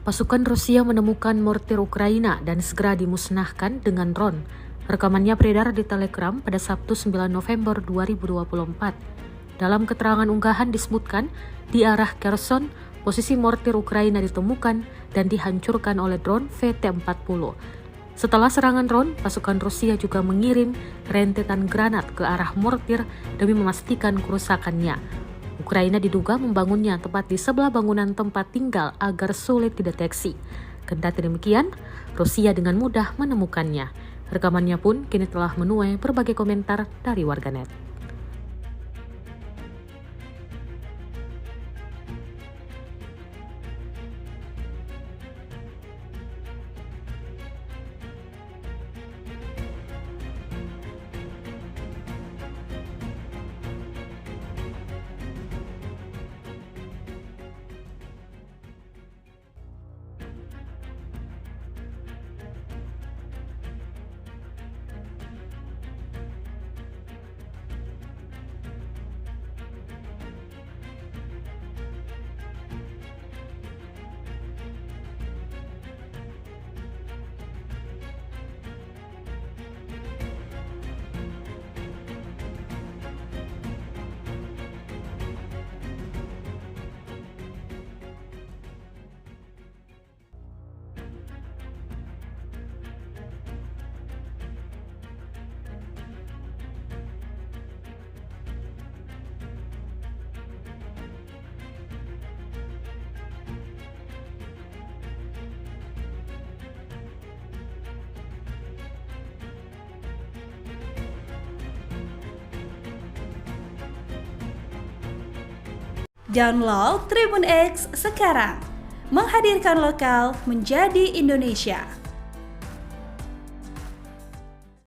Pasukan Rusia menemukan mortir Ukraina dan segera dimusnahkan dengan drone. Rekamannya beredar di Telegram pada Sabtu 9 November 2024. Dalam keterangan unggahan disebutkan, di arah Kherson, posisi mortir Ukraina ditemukan dan dihancurkan oleh drone VT-40. Setelah serangan drone, pasukan Rusia juga mengirim rentetan granat ke arah mortir demi memastikan kerusakannya. Ukraina diduga membangunnya tepat di sebelah bangunan tempat tinggal agar sulit dideteksi. Kendati demikian, Rusia dengan mudah menemukannya. Rekamannya pun kini telah menuai berbagai komentar dari warganet. Download Tribun X sekarang, menghadirkan lokal menjadi Indonesia.